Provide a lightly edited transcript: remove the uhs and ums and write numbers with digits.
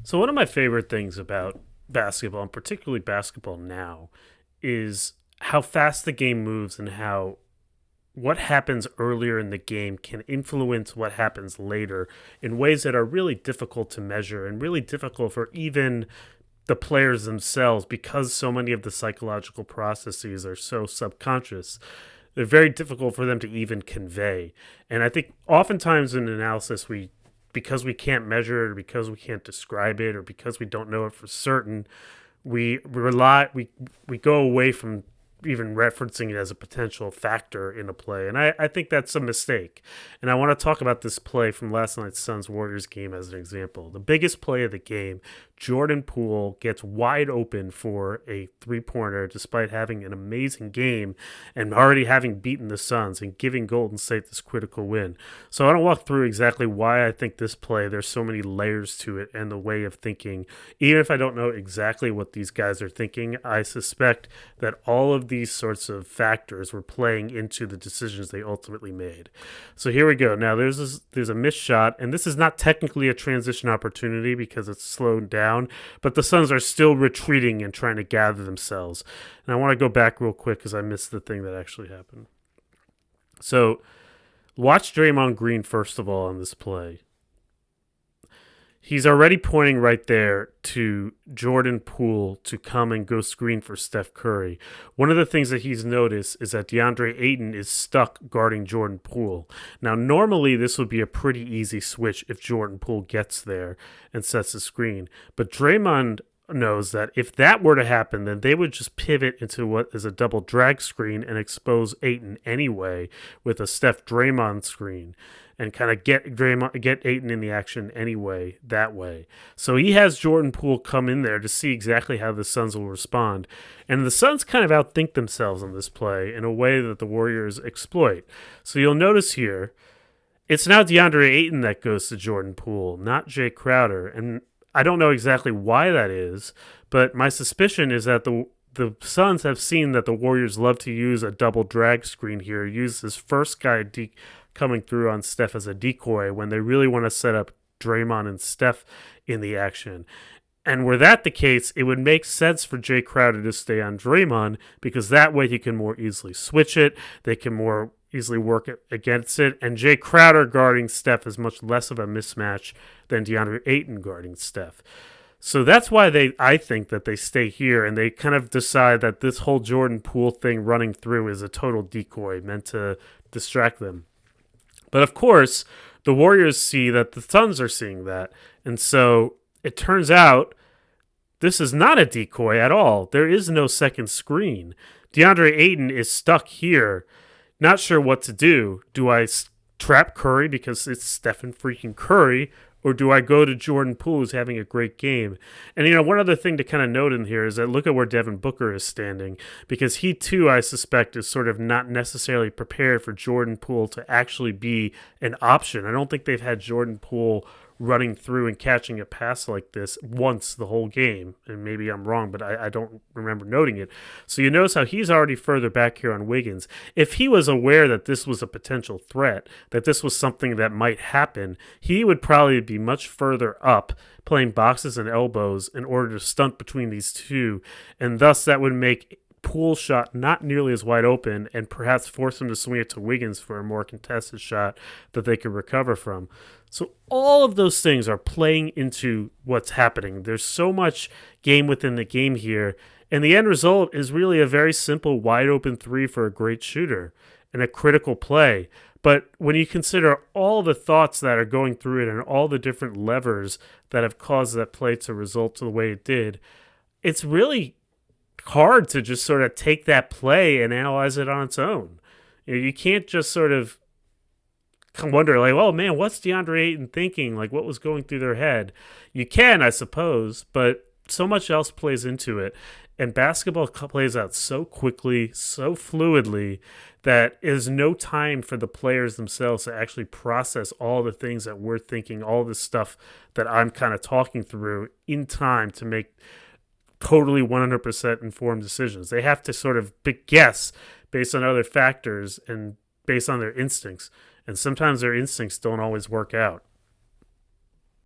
So one of my favorite things about basketball, and particularly basketball now, is how fast the game moves and how what happens earlier in the game can influence what happens later in ways that are really difficult to measure and really difficult for even the players themselves because so many of the psychological processes are so subconscious. They're very difficult for them to even convey. And I think oftentimes in analysis, because we can't measure it or because we can't describe it or because we don't know it for certain, we go away from even referencing it as a potential factor in a play. And I think that's a mistake. And I want to talk about this play from last night's Suns Warriors game as an example. The biggest play of the game, Jordan Poole gets wide open for a 3-pointer despite having an amazing game and already having beaten the Suns and giving Golden State this critical win. So I want to walk through exactly why I think this play, there's so many layers to it and the way of thinking. Even if I don't know exactly what these guys are thinking, I suspect that all of these sorts of factors were playing into the decisions they ultimately made. So here we go. Now there's a missed shot, and this is not technically a transition opportunity because it's slowed down, but the Suns are still retreating and trying to gather themselves. And I want to go back real quick because I missed the thing that actually happened. So watch Draymond Green first of all on this play. He's already pointing right there to Jordan Poole to come and go screen for Steph Curry. One of the things that he's noticed is that DeAndre Ayton is stuck guarding Jordan Poole. Now, normally this would be a pretty easy switch if Jordan Poole gets there and sets the screen. But Draymond knows that if that were to happen, then they would just pivot into what is a double drag screen and expose Ayton anyway with a Steph Draymond screen and kind of get Ayton in the action anyway that way. So he has Jordan Poole come in there to see exactly how the Suns will respond. And the Suns kind of outthink themselves on this play in a way that the Warriors exploit. So you'll notice here, it's now DeAndre Ayton that goes to Jordan Poole, not Jay Crowder. And I don't know exactly why that is, but my suspicion is that the Suns have seen that the Warriors love to use a double drag screen here, use this first guy coming through on Steph as a decoy when they really want to set up Draymond and Steph in the action. And were that the case, it would make sense for Jay Crowder to stay on Draymond because that way he can more easily switch it. They can more easily work against it. And Jay Crowder guarding Steph is much less of a mismatch than DeAndre Ayton guarding Steph. So that's why I think that they stay here and they kind of decide that this whole Jordan Poole thing running through is a total decoy meant to distract them. But of course, the Warriors see that the Suns are seeing that. And so it turns out this is not a decoy at all. There is no second screen. DeAndre Ayton is stuck here, not sure what to do. Do I trap Curry because it's Stephen freaking Curry? Or do I go to Jordan Poole, who's having a great game? And, one other thing to kind of note in here is that look at where Devin Booker is standing, because he, too, I suspect, is sort of not necessarily prepared for Jordan Poole to actually be an option. I don't think they've had Jordan Poole running through and catching a pass like this once the whole game. And maybe I'm wrong, but I don't remember noting it. So you notice how he's already further back here on Wiggins. If he was aware that this was a potential threat, that this was something that might happen, he would probably be much further up playing boxes and elbows in order to stunt between these two. And thus that would make Poole shot not nearly as wide open and perhaps force him to swing it to Wiggins for a more contested shot that they could recover from. So all of those things are playing into what's happening. There's so much game within the game here, and the end result is really a very simple wide open three for a great shooter and a critical play. But when you consider all the thoughts that are going through it and all the different levers that have caused that play to result to the way it did, it's really hard to just sort of take that play and analyze it on its own. You can't just sort of wonder, like, oh man, what's DeAndre Ayton thinking? Like, what was going through their head? You can, I suppose, but so much else plays into it. And basketball plays out so quickly, so fluidly, that there's no time for the players themselves to actually process all the things that we're thinking, all the stuff that I'm kind of talking through in time to make totally 100% informed decisions. They have to sort of guess based on other factors and based on their instincts. And sometimes their instincts don't always work out.